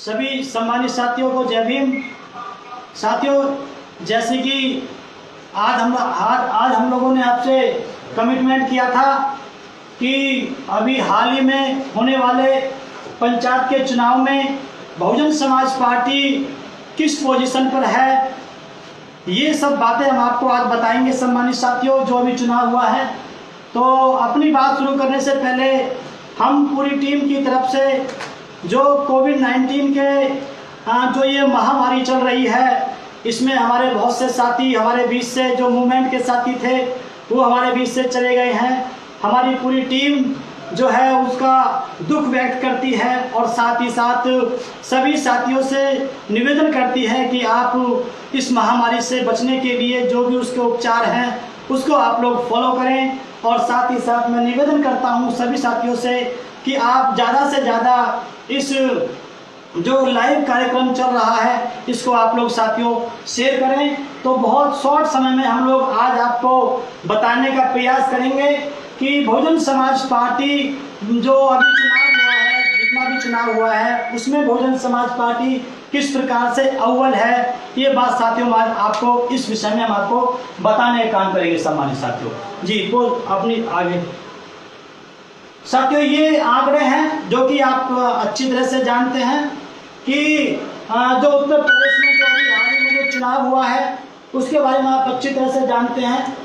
सभी सम्मानित साथियों को जय भीम। साथियों, जैसे कि आज हम लोगों ने आपसे कमिटमेंट किया था कि अभी हाल ही में होने वाले पंचायत के चुनाव में बहुजन समाज पार्टी किस पोजीशन पर है, ये सब बातें हम आपको आज बताएंगे सम्मानित साथियों। जो अभी चुनाव हुआ है, तो अपनी बात शुरू करने से पहले हम पूरी टीम की तरफ से जो कोविड-19 के जो ये महामारी चल रही है, इसमें हमारे बहुत से साथी हमारे बीच से जो मूवमेंट के साथी थे वो हमारे बीच से चले गए हैं। हमारी पूरी टीम जो है उसका दुख व्यक्त करती है और साथ ही साथ सभी साथियों से निवेदन करती है कि आप इस महामारी से बचने के लिए जो भी उसके उपचार हैं उसको आप लोग फॉलो करें। और साथ ही साथ मैं निवेदन करता हूं सभी साथियों से कि आप ज़्यादा से ज़्यादा इस जो लाइव कार्यक्रम चल रहा है इसको आप लोग साथियों शेयर करें। तो बहुत शॉर्ट समय में हम लोग आज आपको बताने का प्रयास करेंगे कि बहुजन समाज पार्टी जो अभी चुनाव हुआ है, जितना भी चुनाव हुआ है उसमें बहुजन समाज पार्टी किस प्रकार से अव्वल है, ये बात साथियों आज आपको इस विषय में हम आपको बताने का काम करेंगे सम्मानित साथियों। जी तो अपनी आगे साथियों ये आंकड़े हैं जो कि आप अच्छी तरह से जानते हैं कि जो उत्तर प्रदेश में जो अभी हाल ही में जो चुनाव हुआ है उसके बारे में आप अच्छी तरह से जानते हैं।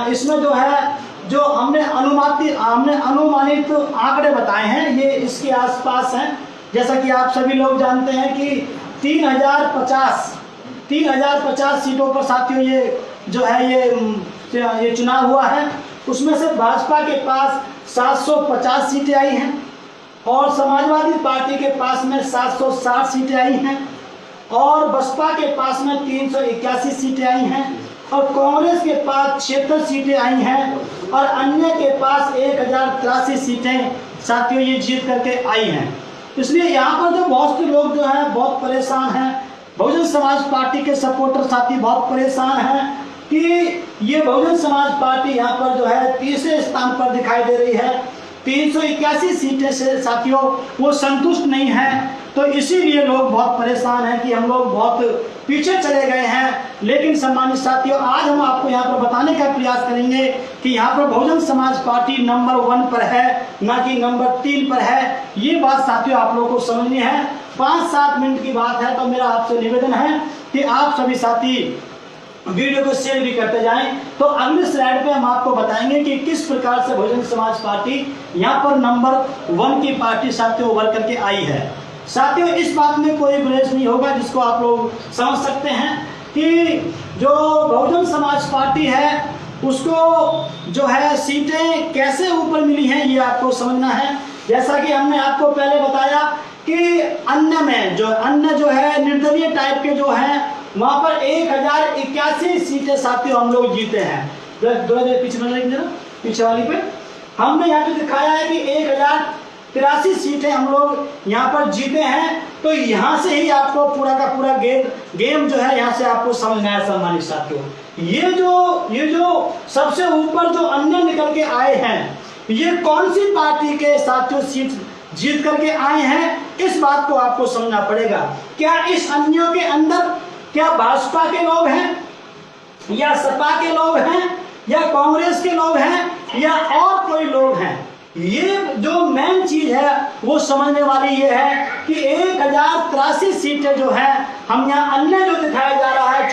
इसमें जो है जो हमने अनुमानित आंकड़े बताए हैं ये इसके आसपास हैं। जैसा कि आप सभी लोग जानते हैं कि 3050 सीटों पर साथियों ये जो है ये चुनाव हुआ है। उसमें से भाजपा के पास 750 सीटें आई हैं और समाजवादी पार्टी के पास में 760 सीटें आई हैं और बसपा के पास में 381 सीटें आई हैं और कांग्रेस के पास 76 सीटें आई हैं और अन्य के पास 1083 सीटें साथियों ये जीत करके आई हैं। इसलिए यहाँ पर जो बहुत से लोग जो हैं बहुत परेशान हैं, बहुजन समाज पार्टी के सपोर्टर साथी बहुत परेशान हैं कि ये बहुजन समाज पार्टी यहाँ पर जो है तीसरे स्थान पर दिखाई दे रही है। 381 सीटें से साथियों वो संतुष्ट नहीं है, तो इसीलिए लोग बहुत परेशान हैं कि हम लोग बहुत पीछे चले गए हैं। लेकिन सम्मानित साथियों आज हम आपको यहाँ पर बताने का प्रयास करेंगे कि यहाँ पर बहुजन समाज पार्टी नंबर 1 पर है, ना कि नंबर 3 पर है। ये बात साथियों आप लोगों को समझनी है। 5-7 मिनट की बात है, तो मेरा आपसे निवेदन है कि आप सभी साथी वीडियो को शेयर भी करते जाएं। तो अगले स्लाइड पे हम आपको बताएंगे कि किस प्रकार से बहुजन समाज पार्टी यहाँ पर नंबर 1 की पार्टी साथियों उभर करके आई है। साथियों इस बात में कोई गुरेज नहीं होगा, जिसको आप लोग समझ सकते हैं कि जो बहुजन समाज पार्टी है उसको जो है सीटें कैसे ऊपर मिली हैं ये आपको समझना है। जैसा कि हमने आपको पहले बताया कि अन्य जो है निर्दलीय टाइप के जो हैं वहां पर 1081 सीटें साथियों हम लोग जीते हैं। पीछे वाली पे हमने यहाँ पे दिखाया है कि 1083 सीटें हम लोग यहाँ पर जीते हैं। तो यहाँ से ही आपको पूरा का पूरा गेम जो है यहाँ से आपको समझना है सम्मानित साथियों। ये जो सबसे ऊपर जो अन्य निकल के आए हैं ये कौन सी पार्टी के साथियों सीट जीत करके आए हैं, इस बात को आपको समझना पड़ेगा। क्या इस अन्यों के अंदर क्या भाजपा के लोग हैं या सपा के लोग हैं या कांग्रेस के लोग हैं या और कोई लोग हैं? ये जो मेन चीज है वो समझने वाली ये है कि 1083 सीटें जो है हम यहाँ अन्य जो दिखाया जा रहा है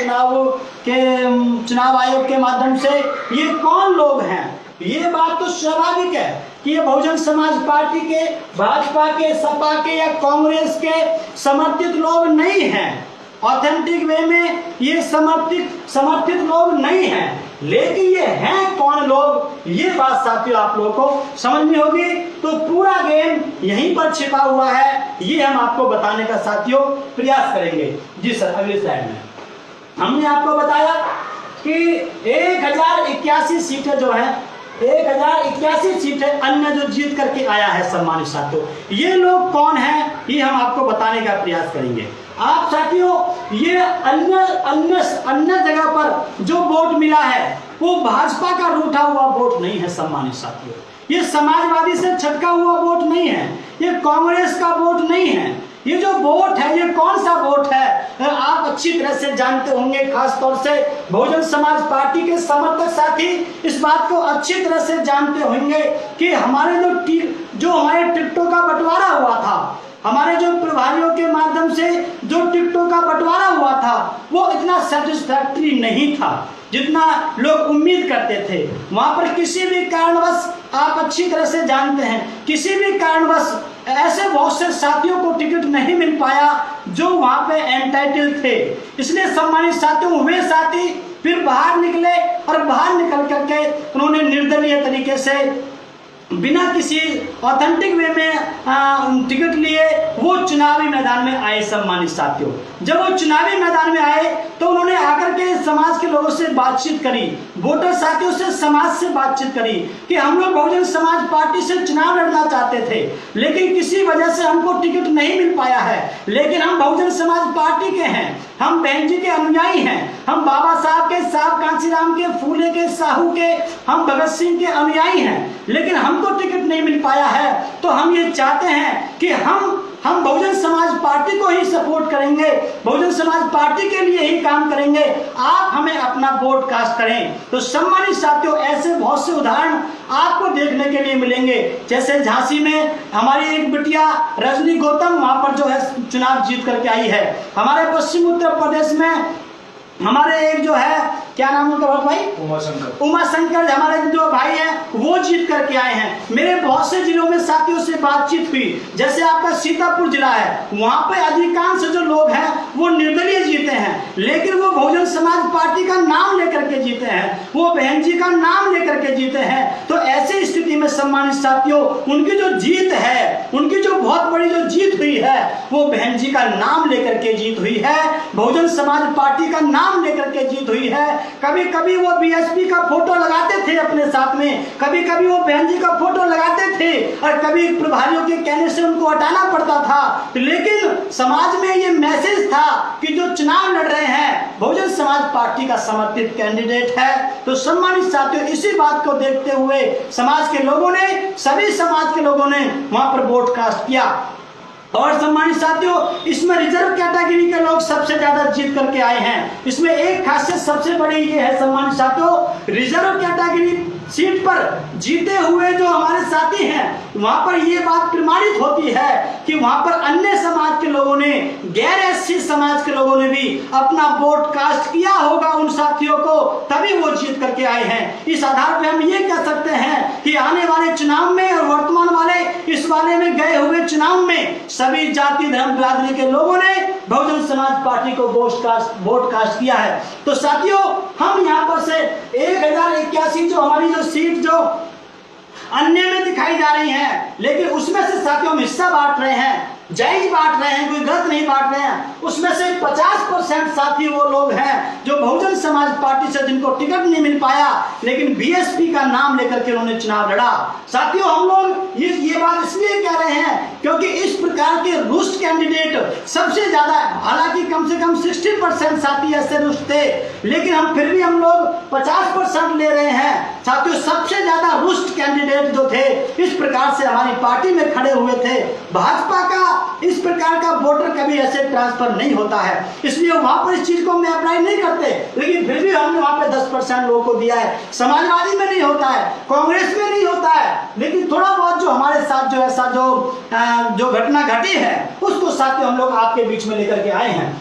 चुनाव आयोग के माध्यम से, ये कौन लोग हैं? ये बात तो स्वाभाविक है कि ये बहुजन समाज पार्टी के, भाजपा के, सपा के या कांग्रेस के समर्थित लोग नहीं हैं। ऑथेंटिक वे में ये समर्थित लोग नहीं हैं। लेकिन ये हैं कौन लोग, ये बात साथियों आप लोगों को समझनी होगी। तो पूरा गेम यहीं पर छिपा हुआ है, ये हम आपको बताने का साथियों प्रयास करेंगे। जी सर, अगले स्लाइड में हमने आपको बताया कि 1081 सीटें जो है 1081 सीटें अन्य जो जीत करके आया है सम्मानित साथियों। ये लोग कौन हैं ये हम आपको बताने का प्रयास करेंगे। आप साथियों ये अन्य जगह पर जो वोट मिला है वो भाजपा का रूठा हुआ वोट नहीं है सम्मानित साथियों। ये समाजवादी से छटका हुआ वोट नहीं है, ये कांग्रेस का वोट नहीं है, ये जो वोट है ये कौन सा वोट है? आप अच्छी तरह से जानते होंगे, खास तौर से बहुजन समाज पार्टी के समर्थक साथी इस बात को अच्छी तरह से जानते होंगे कि हमारे जो हमारे टिकटों का बंटवारा हुआ था, हमारे जो प्रभारियों के माध्यम से जो टिकटों का बंटवारा हुआ था, वो इतना सेटिस्फैक्टरी नहीं था जितना लोग उम्मीद करते थे। वहां पर किसी भी कारणवश, आप अच्छी तरह से जानते हैं, किसी भी कारणवश ऐसे बहुत से साथियों को टिकट नहीं मिल पाया जो वहां पे एंटाइटल थे। इसलिए सम्मानित साथियों, वे साथी फिर बाहर निकले और बाहर निकल करके उन्होंने निर्दलीय तरीके से बिना किसी ऑथेंटिक वे में टिकट लिए वो चुनावी मैदान में आए। सम्मानित साथियों, जब वो चुनावी मैदान में आए तो उन्होंने आकर के समाज के लोगों से बातचीत करी, वोटर साथियों से, समाज से बातचीत करी कि हम लोग बहुजन समाज पार्टी से चुनाव लड़ना चाहते थे, लेकिन किसी वजह से हमको टिकट नहीं मिल पाया है। लेकिन हम बहुजन समाज पार्टी के हैं, हम बहन जी के अनुयायी हैं, हम बाबा साहब के, साहब कांशीराम के, फूले के, साहू के, हम भगत सिंह के अनुयायी हैं, लेकिन हमको टिकट नहीं मिल पाया है। तो हम ये चाहते हैं कि हम बहुजन समाज पार्टी को ही सपोर्ट करेंगे, बहुजन समाज पार्टी के लिए ही काम करेंगे, आप हमें अपना वोट कास्ट करें। तो सम्मानित साथियों, ऐसे बहुत से उदाहरण आपको देखने के लिए मिलेंगे। जैसे झांसी में हमारी एक बिटिया रजनी गौतम वहां पर जो है चुनाव जीत करके आई है। हमारे पश्चिम उत्तर प्रदेश में हमारे एक जो है, क्या नाम उनका भाई? उमा शंकर हमारे जो भाई हैं वो जीत करके आए हैं। मेरे बहुत से जिलों में साथियों से बातचीत हुई, जैसे आपका सीतापुर जिला है, वहां पे अधिकांश जो लोग हैं वो निर्दलीय जीते हैं, लेकिन वो बहुजन समाज पार्टी का नाम लेकर के जीते हैं, वो बहन जी का नाम लेकर के जीते हैं। तो ऐसी स्थिति में सम्मानित साथियों, उनकी जो जीत है, उनकी जो बहुत बड़ी जो जीत हुई है, वो बहन जी का नाम लेकर के जीत हुई है, बहुजन समाज पार्टी का नाम लेकर के जीत हुई है। कभी कभी वो बीएसपी का फोटो लगाते थे अपने साथ में, कभी कभी वो बहन जी का फोटो लगाते थे, और कभी प्रभारियों के कहने से उनको हटाना पड़ता था। लेकिन समाज में ये मैसेज था कि जो चुनाव लड़ रहे हैं बहुजन समाज पार्टी का समर्थित कैंडिडेट है। तो सम्मानित साथियों, इसी बात को देखते हुए समाज के लोगों ने, सभी समाज के लोगों ने वहां पर वोट कास्ट किया। और सम्मानित साथियों, इसमें रिजर्व कैटेगरी के लोग सबसे ज्यादा जीत करके आए हैं। इसमें एक खासियत सबसे बड़ी ये है सम्मानित साथियों, रिजर्व कैटेगरी सीट पर जीते हुए जो हमारे साथी हैं, वहां पर ये बात प्रमाणित होती है कि वहां पर अन्य समाज के लोगों ने, गैर एससी समाज के लोगों ने भी अपना वोट कास्ट किया होगा उन साथियों को, तभी वो जीत करके आए हैं। इस आधार पर हम ये कह सकते हैं कि आने वाले चुनाव में और वर्तमान वाले इस वाले में गए हुए चुनाव में सभी जाति धर्म बिरादरी के लोगों ने बहुजन समाज पार्टी को वोट कास्ट किया है। तो साथियों, हम यहाँ पर से 1081 जो हमारी जो सीट जो अन्य में दिखाई जा रही है, लेकिन उसमें से साथियों हम हिस्सा बांट रहे हैं, जायज बांट रहे हैं, कोई गलत नहीं बांट रहे हैं। उसमें से 50% साथी वो लोग हैं जो बहुजन समाज पार्टी से, जिनको टिकट नहीं मिल पाया, लेकिन बीएसपी का नाम लेकर के उन्होंने चुनाव लड़ा। साथियों, हम लोग ये बात इसलिए कह रहे हैं क्योंकि इस प्रकार के रुष्ट कैंडिडेट सबसे ज्यादा, हालांकि कम से कम 60% साथी ऐसे रुष्ट थे, लेकिन हम लोग 50% ले रहे हैं। साथियों, सबसे ज्यादा रुष्ट कैंडिडेट जो थे इस प्रकार से हमारी पार्टी में खड़े हुए थे। भाजपा का इस प्रकार का वोटर कभी ऐसे ट्रांसफर नहीं होता है, इसलिए वहां पर इस चीज को हम अप्लाई नहीं करते, लेकिन फिर भी हमने वहां पे 10% लोगों को दिया है। समाजवादी में नहीं होता है, कांग्रेस में नहीं होता है, लेकिन थोड़ा बहुत जो हमारे साथ जो ऐसा जो घटना घटी है उसको साथियों हम लोग आपके बीच में लेकर के आए हैं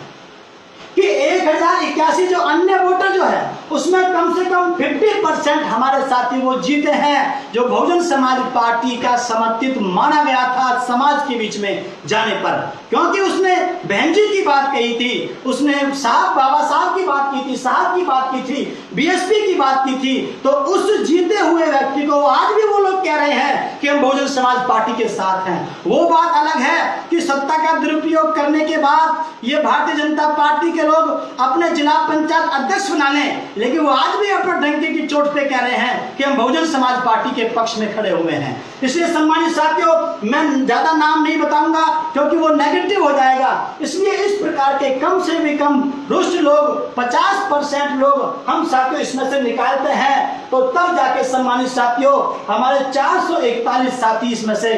कि 1081 जो अन्य वोटर जो है उसमें कम से कम 50% हमारे साथी वो जीते हैं जो बहुजन समाज पार्टी का समर्थित माना गया था समाज के बीच में जाने पर, क्योंकि उसने बहन जी की बात कही थी, उसने साहब बाबा साहब की बात की थी, साहब की बात की थी, बीएसपी की बात की थी। तो उस जीते हुए व्यक्ति को आज भी वो लोग कह रहे हैं कि हम बहुजन समाज पार्टी के साथ हैं। वो बात अलग है कि सत्ता का दुरुपयोग करने के बाद ये भारतीय जनता पार्टी के लोग अपने जिला पंचायत अध्यक्ष बना लें, लेकिन वो आज भी अपने डंके की चोट पे कह रहे हैं कि हम बहुजन समाज पार्टी के पक्ष में खड़े हुए हैं। इसलिए सम्मानित साथियों, मैं ज्यादा नाम नहीं बताऊंगा क्योंकि वो नेगेटिव हो जाएगा। इसलिए इस प्रकार के कम से भी कम रुष्ट लोग 50% लोग हम साथियों इसमें से निकालते हैं, तो तब जाके सम्मानित साथियों हमारे 441 साथी इसमें से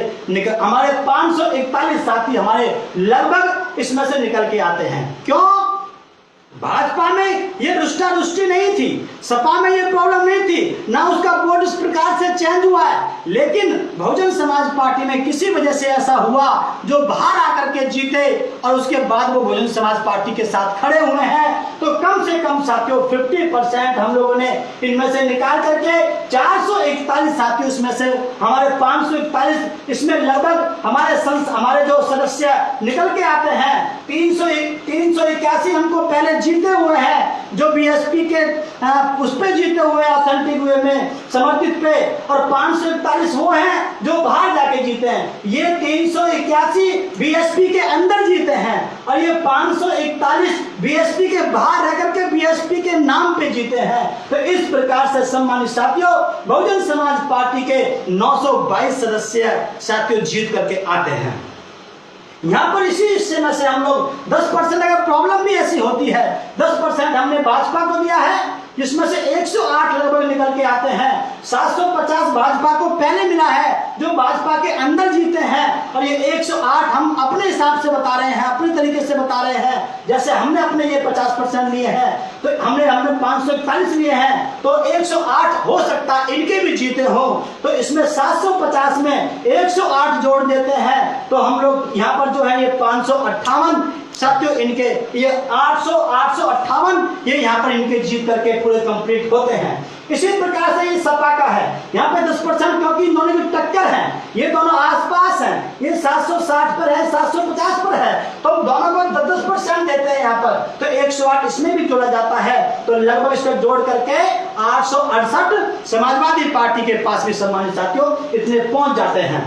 हमारे 541 साथी हमारे लगभग इसमें से निकल के आते हैं। क्यों? भाजपा में ये रुष्टारुष्टि नहीं थी, सपा में ये प्रॉब्लम नहीं थी, ना उसका बोर्ड इस प्रकार से चेंज हुआ है, लेकिन बहुजन समाज पार्टी में किसी वजह से ऐसा हुआ जो बाहर आकर के जीते और उसके बाद वो बहुजन समाज पार्टी के साथ खड़े हुए हैं। तो कम से कम साथियों 50% हम लोगों ने इनमें से निकाल करके 441 साथी उसमें से हमारे 541 इसमें लगभग हमारे जो सदस्य निकल के आते हैं 381 हमको पहले जीते हुए हैं जो बीएसपी के उस पे जीते हुए ऑथेंटिक वे में समर्थित पे, और 541 वो हैं जो बाहर जाके जीते हैं। ये 381 बीएसपी के अंदर जीते हैं और ये 541 बीएसपी के बाहर रह करके बीएसपी के नाम पे जीते हैं। तो इस प्रकार से सम्मानित साथियों बहुजन समाज पार्टी के 922 सदस्य साथियों जीत करके आते हैं। यहाँ पर इसी हिस्से में से हम लोग 10% अगर प्रॉब्लम भी ऐसी होती है, 10% हमने भाजपा को दिया है जिसमें से 108 लगभग निकल के आते हैं। 750 भाजपा को पहले मिला है जो भाजपा के अंदर जीते हैं, और ये 108 हम अपने हिसाब से बता रहे हैं, अपने तरीके से बता रहे हैं। जैसे हमने अपने ये 50% लिए हैं तो हमने 541 लिए हैं, तो 108 हो सकता है इनके भी जीते हो। तो इसमें 750 में 108 जोड़ देते हैं तो हम लोग यहाँ पर जो है ये 558 साथियों इनके ये 858 ये यहाँ पर इनके जीत करके पूरे कंप्लीट होते हैं। इसी प्रकार से ये सपा का है, यहाँ पे 10% क्योंकि दोनों की टक्कर है, ये दोनों आसपास हैं, ये 760 पर है 750 पर है, तो दोनों को 10% देते हैं यहाँ पर, तो 108 इसमें भी जोड़ा जाता है, तो लगभग इसको जोड़ करके 868 समाजवादी पार्टी के पास भी सम्मानित साथियों इतने पहुंच जाते हैं।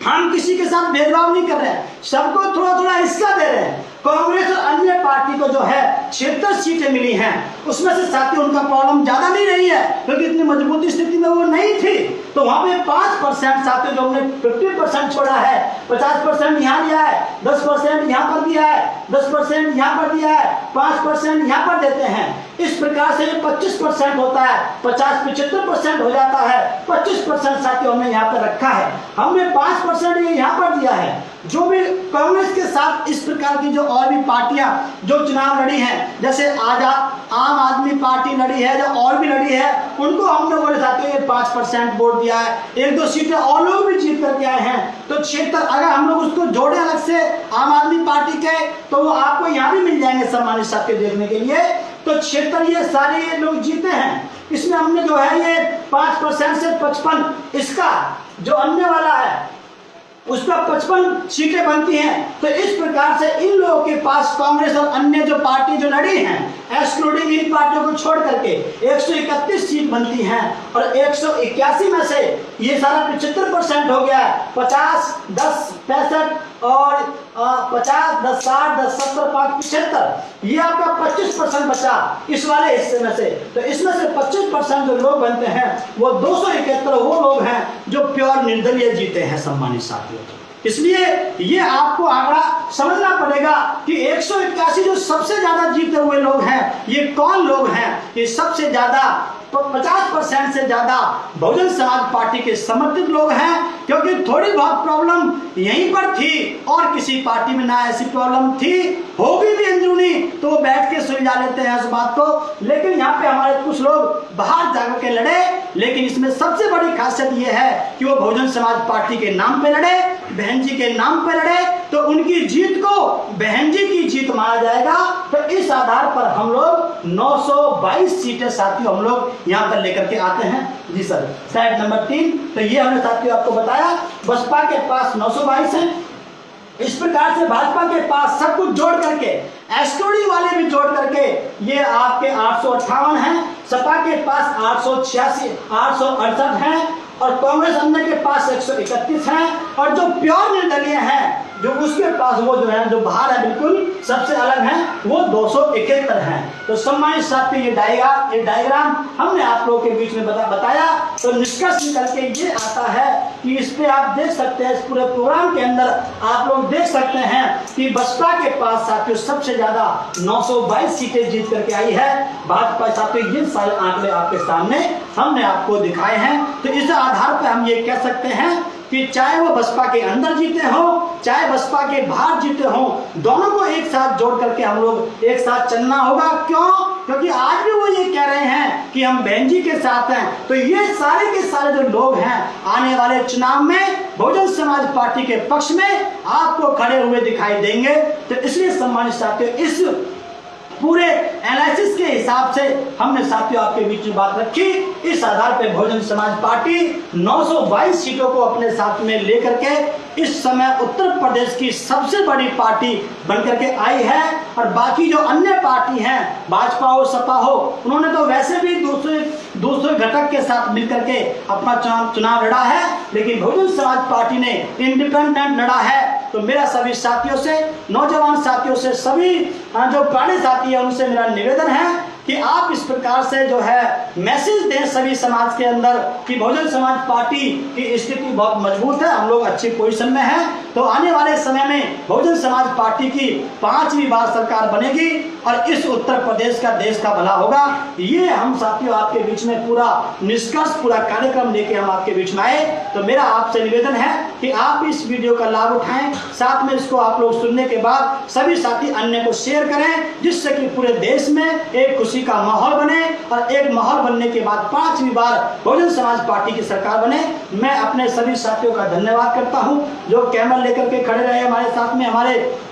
हम किसी के साथ भेदभाव नहीं कर रहे हैं, सबको थोड़ा थोड़ा हिस्सा दे रहे हैं। कांग्रेस और अन्य पार्टी को जो है 76 सीटें मिली हैं, उसमें से साथियों उनका प्रॉब्लम ज्यादा नहीं रही है क्योंकि इतनी मजबूत स्थिति में वो नहीं थी। तो वहां पे 5% साथियों जो हमने 50% छोड़ा है, 50% यहाँ दिया है, 10% यहाँ पर दिया है, 10% यहाँ पर दिया है, 5% यहाँ पर देते हैं। इस प्रकार से ये 25% होता है, 50-75% हो जाता है। 25% साथियों हमने यहाँ पर रखा है, हमने 5% ये यहाँ पर दिया है। जो भी कांग्रेस के साथ इस प्रकार की जो और भी पार्टियां जो चुनाव लड़ी हैं, जैसे आम आदमी पार्टी लड़ी है, जो और भी लड़ी है, उनको हम लोगों ने साथियों ये 5% वोट दिया है। 1-2 सीटें और लोग भी जीत करके आए हैं, तो क्षेत्र अगर हम लोग उसको जोड़े अलग से आम आदमी पार्टी के, तो वो आपको यहाँ भी मिल जाएंगे सम्मानित साथियों देखने के लिए। तो क्षेत्र ये सारे ये लोग जीते हैं। इसमें हमने जो है ये 5% से 55 इसका जो अन्य वाला है उसका 55 सीटें बनती हैं। तो इस प्रकार से इन लोगों के पास कांग्रेस और अन्य जो पार्टी जो लड़ी हैं एक्सक्लूडिंग इन पार्टियों को छोड़ करके 131 सीट बनती हैं, और 181 में से ये सारा 75% हो गया है। 50, 10, 65 और 50, 10, 60, 10, 70, 5, 75 ये आपका 25% बचा इस वाले हिस्से में से। तो इसमें से 25% जो लोग बनते हैं वो 271 वो लोग हैं जो प्योर निर्दलीय जीते हैं सम्मानित साथियों। इसलिए ये आपको आंकड़ा समझना पड़ेगा कि 181 जो सबसे ज्यादा जीते हुए लोग हैं ये कौन लोग हैं। ये सबसे ज्यादा 50% से ज्यादा बहुजन समाज पार्टी के समर्थित लोग हैं, क्योंकि थोड़ी बहुत प्रॉब्लम यहीं पर थी और किसी पार्टी में ना ऐसी प्रॉब्लम थी, होगी भी अंदरूनी तो वो बैठ के सुलझा लेते हैं उस बात को। लेकिन यहाँ पे हमारे कुछ लोग बाहर जाकर के लड़े, लेकिन इसमें सबसे बड़ी खासियत ये है कि वो बहुजन समाज पार्टी के नाम पे लड़े, बहन जी के नाम पे लड़े, तो उनकी जीत को बहन जी की जीत माना जाएगा। तो इस आधार पर हम लोग 922 सीटें साथियों हम लोग यहाँ पर लेकर के आते हैं। जी सर, स्लाइड नंबर 3। तो ये हमने साथियों आपको बताया बसपा के पास 922 है। इस प्रकार से भाजपा के पास सब कुछ जोड़ करके एक्सक्लूडिंग वाले भी जोड़ करके ये आपके 858 हैं, सपा के पास 868 हैं, और कांग्रेस अन्य के पास 131 हैं, और जो प्योर निर्दलीय हैं जो उसके पास पास वो जो है, जो बाहर है बिल्कुल सबसे अलग है, वो 271 है। तो सम्मानित साथी, ये डायग्राम हमने आप लोगों के बीच में बताया। तो निष्कर्ष निकल के ये आता है कि इस पे आप देख सकते हैं, इस पूरे प्रोग्राम के अंदर आप लोग देख सकते हैं कि बसपा के पास साथियों सबसे ज्यादा 922 सीटें जीत करके आई है। भाजपा साथियों ये सारे आंकड़े आपके सामने हमने आपको दिखाए हैं। तो इस आधार पर हम ये कह सकते हैं कि चाहे वो बसपा के अंदर जीते हो, चाहे बसपा के बाहर जीते हो, दोनों को एक साथ जोड़ करके हम लोग एक साथ चलना होगा। क्यों? क्योंकि आज भी वो ये कह रहे हैं कि हम बहन जी के साथ हैं। तो ये सारे के सारे जो लोग हैं आने वाले चुनाव में बहुजन समाज पार्टी के पक्ष में आपको खड़े हुए दिखाई देंगे। तो इसलिए सम्मानित साथियों, इस पूरे एनालिसिस के हिसाब से हमने साथियों आपके बीच में बात रखी। इस आधार पर बहुजन समाज पार्टी 922 सीटों को अपने साथ में लेकर के इस समय उत्तर प्रदेश की सबसे बड़ी पार्टी बनकर के आई है। और बाकी जो अन्य पार्टी हैं, भाजपा हो, सपा हो, उन्होंने तो वैसे भी दूसरे घटक के साथ मिलकर के अपना चुनाव लड़ा है, लेकिन बहुजन समाज पार्टी ने इंडिपेंडेंट लड़ा है। तो मेरा सभी साथियों से, नौजवान साथियों से, सभी जो पुराने साथी हैं उनसे मेरा निवेदन है कि आप इस प्रकार से जो है मैसेज दें सभी समाज के अंदर कि बहुजन समाज पार्टी की स्थिति बहुत मजबूत है, हम लोग अच्छी पोजीशन में हैं। तो आने वाले समय में बहुजन समाज पार्टी की 5वीं बार सरकार बनेगी और इस उत्तर प्रदेश का, देश का भला होगा। ये हम साथियों आपके बीच में पूरा निष्कर्ष, पूरा कार्यक्रम लेके हम आपके बीच में आए। तो मेरा आपसे निवेदन है कि आप इस वीडियो का लाभ उठाएं, साथ में इसको आप लोग सुनने के बाद सभी साथी अन्य को शेयर करें, जिससे कि पूरे देश में एक खुशी का माहौल बने और एक माहौल बनने के बाद 5वीं बार बहुजन समाज पार्टी की सरकार बने। मैं अपने सभी साथियों का धन्यवाद करता हूं जो कैमरा लेकर के खड़े रहे हमारे साथ में, हमारे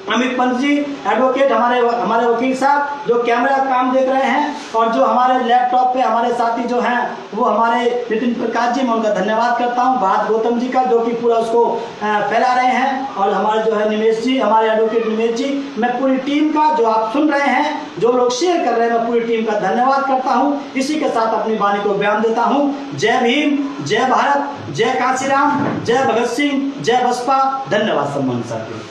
अमित पंत जी एडवोकेट, हमारे वकील साहब जो कैमरा का काम देख रहे हैं, और जो हमारे लैपटॉप पे हमारे साथी जो हैं वो हमारे नितिन प्रकाश जी, मैं उनका धन्यवाद करता हूं। भारत गौतम जी का, जो कि पूरा उसको फैला रहे हैं, और हमारे जो है निमेश जी, हमारे एडवोकेट निमेश जी, मैं पूरी टीम का, जो आप सुन रहे हैं, जो लोग शेयर कर रहे हैं, मैं पूरी टीम का धन्यवाद करता हूँ। इसी के साथ अपनी वाणी को बयान देता हूँ। जय भीम, जय भारत, जय काशीराम, जय भगत सिंह, जय बसपा। धन्यवाद सम्मान साथियों।